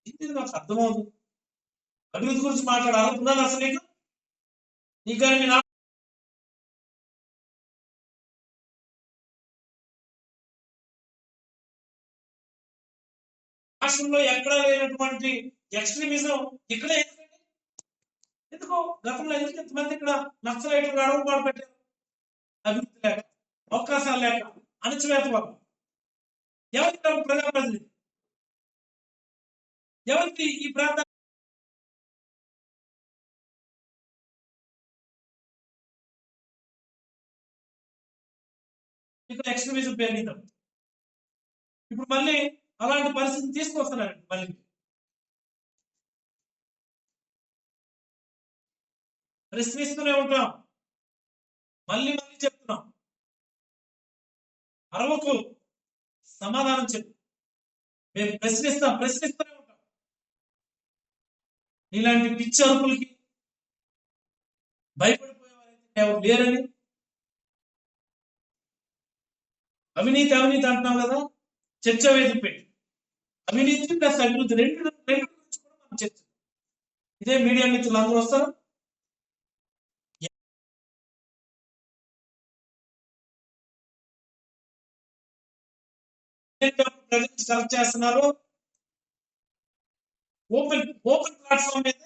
ఇది నాకు అర్థమవుతుంది. అభివృద్ధి గురించి మాట్లాడాలనుకున్నాను అసలు నీకు కానీ మీ రాష్ట్రంలో ఎక్కడా లేనటువంటి ఎక్స్ట్రీమిజం ఇక్కడే ఎందుకో గతంలో ఎందుకు ఎంతమంది ఇక్కడ నక్సలైట్లు అడవుపాటు పెట్టారు? అభివృద్ధి లేక, అవకాశాలు లేక, అణచివేత వల్ల. ఎవరికి ప్రజాప్రతినిధి? ఎవరికి ఈ ప్రాంత ఇక్కడ ఎక్స్ట్రీమిజం పెరిగింది. ఇప్పుడు మళ్ళీ అలాంటి పరిస్థితిని తీసుకొస్తున్నారు. మళ్ళీ ప్రశ్నిస్తూనే ఉంటాం, మళ్ళీ మళ్ళీ చెప్తున్నాం. అరవకు, సమాధానం చెప్పు. మేము ప్రశ్నిస్తూనే ఉంటాం. ఇలాంటి పిచ్చి అరుపులకి భయపడిపోయే వారైతే ఎవరు లేరని. అవినీతి అంటున్నాం కదా, చర్చ వేదిక పెట్టి అవినీతి ప్లస్ అభివృద్ధి రెండు గురించి కూడా మనం చర్చ. ఇదే మీడియా మిత్రులు అందరూ వస్తారు. ప్రజెంట్ కలెక్ట్ చేస్తున్నారు. ఓపెన్ ప్లాట్ఫామ్ మీద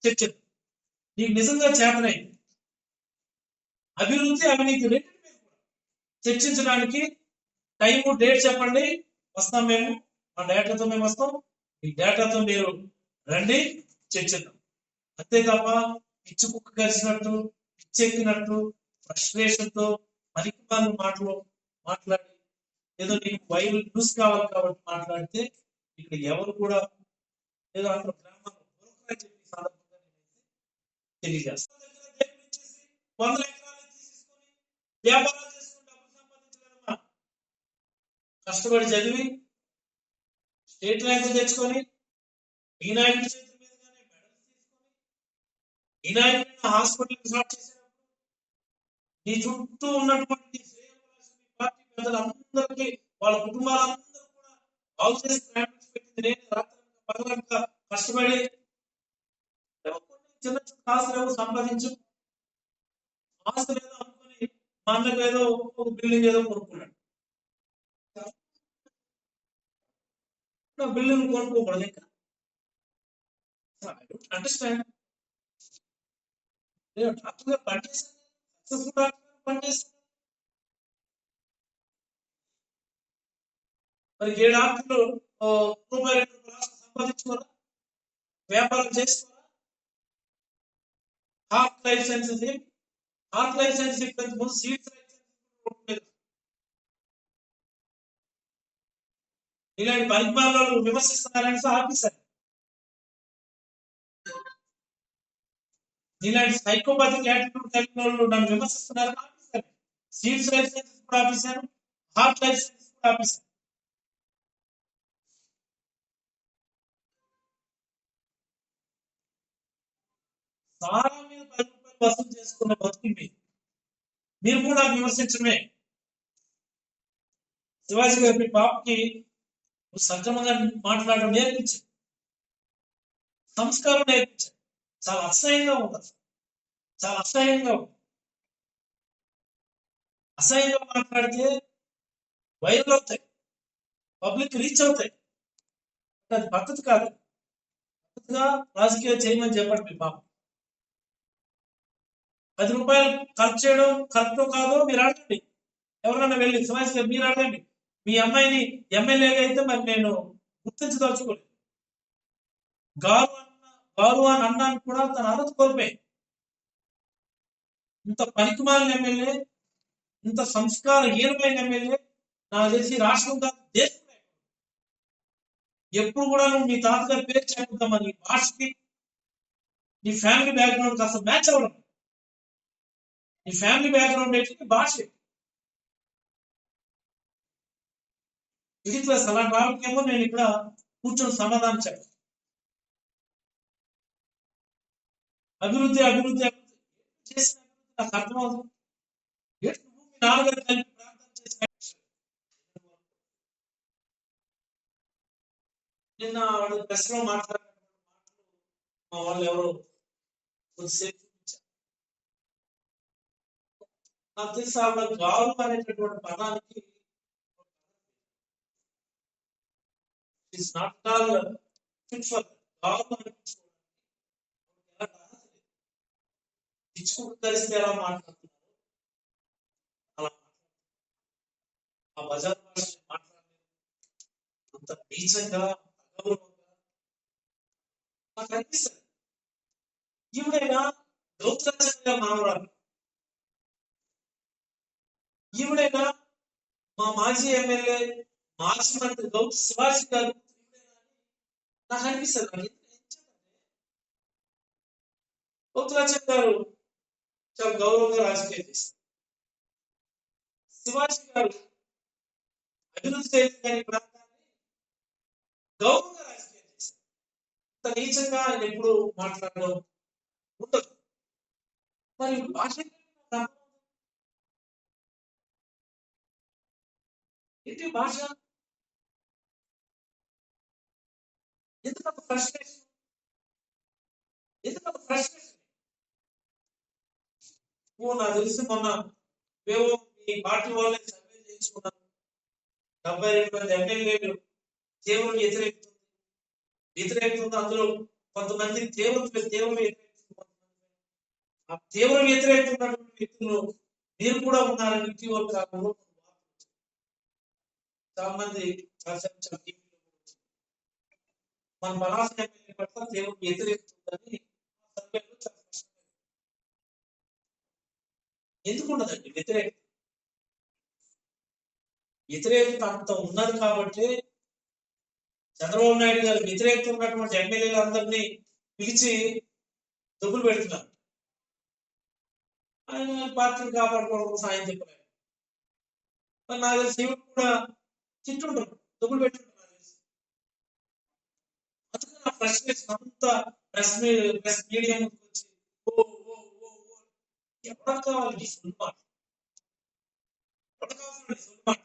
చర్చ. నీకు నిజంగా చేతనైంది అభివృద్ధి అవినీతి రెండు చర్చించడానికి టైము డేట్ చెప్పండి, వస్తాం. మేము మా డేటాతో మేము వస్తాం. ఈ డేటాతో మీరు రండి, చర్చిద్దాం. అంతే తప్ప పిచ్చి కుక్క కలిసినట్టు, పిచ్చెక్కినట్టు, ఫ్రస్ట్రేషన్తో మరికొన్ని మాటలు మాట్లాడి ఏదో నీకు వైరల్ న్యూస్ కావాలి కాబట్టి మాట్లాడితే ఇక్కడ ఎవరు కూడా ఏదో అక్కడ గ్రామాల్లో చెప్పి సందర్భంగా తెలియజేస్తాను. 100 ఎకరాలు తీసుకొని వ్యాపారాలు చేసుకుని డబ్బులు సంపాదించలేదమ్మా. కష్టపడి చదివి స్టేట్ ర్యాంకులు తెచ్చుకొని ఈనాయుడు చేతుల మీదుగానే మెడల్స్ తీసుకొని ఈనాయుడు హాస్పిటల్ స్టార్ట్ చేసినప్పుడు నీ చుట్టూ ఉన్నటువంటి పార్టీ పెద్దలందరికీ వాళ్ళ కుటుంబాలందరూ కూడా బాగు చేసి పెట్టింది నేను. రాత్రి కష్టపడి చిన్న చిన్న ఆస్తులు ఏవో సంపాదించు, ఆస్తులు ఏదో అనుకుని మా అన్నకు ఏదో ఒక బిల్డింగ్ ఏదో కొనుక్కున్నాడు. బిల్డింగ్ కొనుక్కోకూడదు ఇంకా. అండర్స్టాండ్. డాక్టర్ పనిచేస్తాను, పనిచేస్తాను. మరి 7 డాక్టర్లు రూపాయలు సంపాదించుకోరా, వ్యాపారం చేసుకోరా? Heart life sciences heart life sciences ముందు సీడ్స్ ఇలాంటి పరిజ్ఞానాలు విమర్శిస్తున్నారని ఆపిస్తారు. ఇలాంటి సైకోపాథిక్ యాటిట్యూడ్ కలిగిన వాళ్ళు నన్ను విమర్శిస్తున్నారని ఆపిస్తారు. సీడ్స్ లైఫ్ సైన్సెస్ కూడా ఆపిస్తారు, హార్ట్ లైఫ్ సైన్సెస్ కూడా ఆపిస్తారు. సారా మీద 10 రూపాయలు వసూలు చేసుకున్న బతుకుంది. మీరు కూడా విమర్శించడమే. శివాజీ గారి పాపకి సక్రమంగా మాట్లాడడం నేర్పించారు, సంస్కారం నేర్పించారు. చాలా అసహ్యంగా ఉంది, చాలా అసహ్యంగా ఉంది. అసహ్యంగా మాట్లాడితే వైరల్ అవుతాయి, పబ్లిక్ రీచ్ అవుతాయి. అది పద్ధతి కాదు. పద్ధతిగా రాజకీయాలు చేయమని చెప్పండి. మీ పాప 10 రూపాయలు ఖర్చు చేయడం కరెక్టో కాదో మీరు అడగండి. ఎవరన్నా వెళ్ళి శివాజీ గారు మీరు అడగండి. మీ అమ్మాయిని ఎమ్మెల్యేగా అయితే మరి నేను గుర్తించదలుచుకోలేదు. గారు అని అన్నాను కూడా తన అర్హత కోల్పోయింది. ఇంత పనికిమాలిన ఎమ్మెల్యే, ఇంత సంస్కారహీనమైన ఎమ్మెల్యే నాకు తెలిసి రాష్ట్రం కాదు దేశం. ఎప్పుడు కూడా నువ్వు మీ తాతగారి పేరు చెప్పుతామా, నీ భాషకి నీ ఫ్యామిలీ బ్యాక్గ్రౌండ్ కాస్త మ్యాచ్ అవ్వడం. నీ ఫ్యామిలీ బ్యాక్గ్రౌండ్ ఏంటి, భాష. ఇది ప్లస్ అలాంటి వాళ్ళకేమో నేను ఇక్కడ కూర్చొని సమాధానం చెప్పాను. అభివృద్ధి అభివృద్ధి చేసిన నాకు అర్థమవుతుంది. నాన్నగారు కలిపి ప్రాంతం చేసిన నిన్న వాడు ప్రెస్ లో మాట్లాడిన మాటలు మా వాళ్ళు ఎవరో కొద్దిసేపు చూపించారు. నాకు తెలిసి ఆవిడ గారు అనేటటువంటి పదానికి it's not all fit for గారు అనిపించుకోవడానికి ఎలా ఇచ్చుకుంటూ కలిస్తే ఎలా మాట్లాడుతున్నారు అలా ఆ బజార్ భాష మాట్లాడలేదు. అంత నీచంగా అగౌరవంగా నాకు అనిపిస్తుంది. ఈవిడైనా గౌతరంగా మానవరాలు, ఈవిడైనా మా మాజీ ఎమ్మెల్యే మాజీ మంత్రి గౌతు శివాజీ గారు నాకు అనిపిస్తుంది. గౌతురాజన్ గారు చాలా గౌరవంగా రాజకీయం చేస్తారు. శివాజీ గారు అభివృద్ధి చేయని ప్రాంతాన్ని గౌరవంగా రాజకీయం చేస్తారు. అంత నీచంగా ఆయన ఎప్పుడు మాట్లాడడం ఉండదు. మరి భాష ఏంటి భాష? ఎందుకంత ఫ్రస్ట్రేషన్? ఎందుకంత ఫ్రస్ట్రేషన్? నాకు తెలిసి మొన్న మేము మీ పార్టీ వాళ్ళే సర్వే చేయించుకున్నాను. 72 మంది ఎమ్మెల్యేలు తీవ్ర వ్యతిరేకుతుంది. అందులో కొంతమంది తీవ్ర వ్యతిరేకుతుంది. ఆ తీవ్ర వ్యతిరేకున్నటువంటి వ్యక్తులు మీరు కూడా ఉన్నారని ఇటీవల కాలంలో చాలా మంది మన పలాస ఎమ్మెల్యే పట్ల తీవ్ర వ్యతిరేకుతుందని సర్వేలో చాలా స్పష్టంగా. ఎందుకు ఉండదండి వ్యతిరేకత అంత ఉన్నది కాబట్టి చంద్రబాబు నాయుడు గారు వ్యతిరేకత ఉన్నటువంటి ఎమ్మెల్యేలందరినీ పిలిచి డబ్బులు పెడుతున్నారు. ఆయన పార్టీని కాపాడుకోవడం సాయం చెప్పలేదు. మరి నాకు తెలిసి ఇవి కూడా తింటుంటారు, డబ్బులు పెట్టుకుంటున్నారు. అందుకని ఆ ఫ్రస్ట్రేషన్ అంతా ప్రెస్ మీడియా వచ్చి ఎవరికి కావాలి సున్మాట, ఎవరికి కావాల్సిన సున్మాట.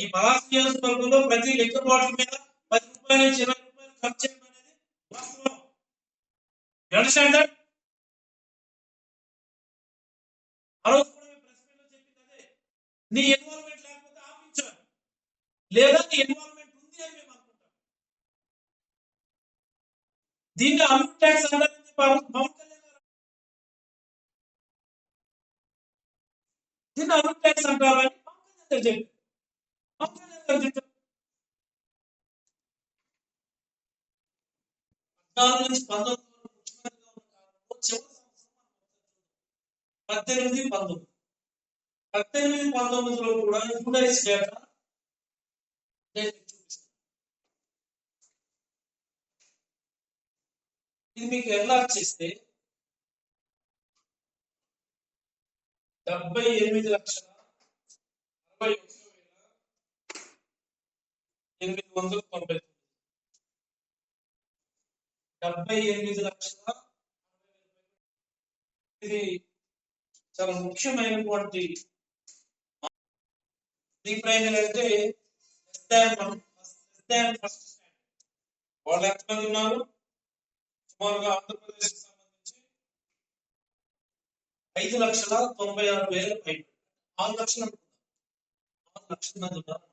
ఈ పలాస నియోజకవర్గంలో ప్రతి లిక్కర్ బాటిల్ మీద 10 రూపాయల నుంచి 20 రూపాయలు ఖర్చు చేయడం అనేది వాస్తవం. అండర్స్టాండ్? ఆ రోజు కూడా ప్రెస్ మీట్ లో చెప్పింది అదే. నీ ఇన్వాల్వ్మెంట్ లేకపోతే ఆపించాను, లేదా నీ ఇన్వాల్వ్మెంట్ ఉంది అని మేము అనుకుంటాం. దీన్ని అమౌంట్ ట్యాక్స్ అంటారని పవన్ కళ్యాణ్ గారు, దీన్ని అమౌంట్ ట్యాక్స్ అంటారని పవన్ కళ్యాణ్ గారు చెప్పారు. పవన్ కళ్యాణ్ గారు చెప్పారు 14 నుంచి 19 ముఖ్యమంత్రిగా ఉన్న కాలంలో చివరి సంవత్సరం 18-19లో కూడా హ్యూమరైజ్ డేటా నేను చూపిస్తాను. ఇది మీకు ఎలా చేస్తే 78,61,899 78,00,000. ఇది చాలా ముఖ్యమైనటువంటి ప్రీ ప్రైమరీ అంటే ఫస్ట్ వాళ్ళు ఎంతమంది ఉన్నారు? సుమారుగా ఆంధ్రప్రదేశ్ సంబంధించి 5,96,000 పైన 6 లక్షలు అనుకుందాం. 6 లక్షల మంది ఉన్నారు.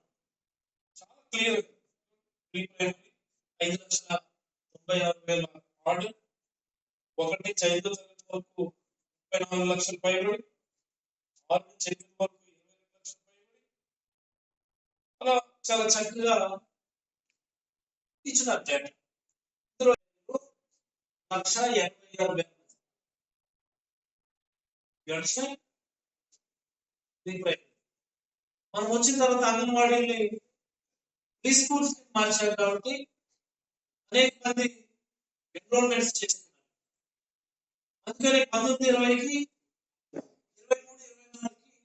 చాలా క్లియర్. ప్రీ ప్రైమరీ 5,96,000 ఆర్డర్, 1 నుంచి 5వ తరగతి వరకు 34 లక్షల పైబడి, 6 నుంచి 8 వరకు 22 లక్షల పైబడి, అలా చాలా చక్కగా ఇచ్చిన డేటా. 1,86,000. మనం వచ్చిన తర్వాత అంగన్వాడీని ప్రీ స్కూల్స్ మార్చారు కాబట్టి అనేక మంది ఎన్రోల్మెంట్స్ చేస్తున్నారు. అందుకని 19-20కి 23-24కి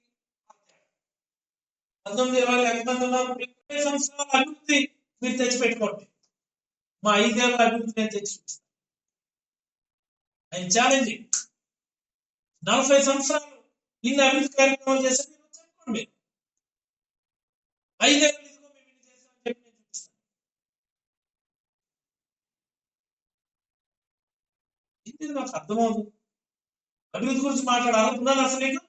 19-20 ఎంతమంది ఉన్నారు? 20 సంవత్సరాల అభివృద్ధి మీరు తెచ్చిపెట్టుకోండి. మా 5 ఏళ్ళ అభివృద్ధి నేను తెచ్చి చూపిస్తాను. ఆయన ఛాలెంజింగ్. 40 సంవత్సరాలు ఇన్ని అభివృద్ధి కార్యక్రమాలు చేస్తే మీరు చెప్పుకోండి. 5 ఏళ్ళు ఇదిగో మేము ఇన్ని చేసామని చెప్పి నేను చూపిస్తాను. ఇది నాకు అర్థమవుతుంది. అభివృద్ధి గురించి మాట్లాడాలనుకున్నాను అసలు నేను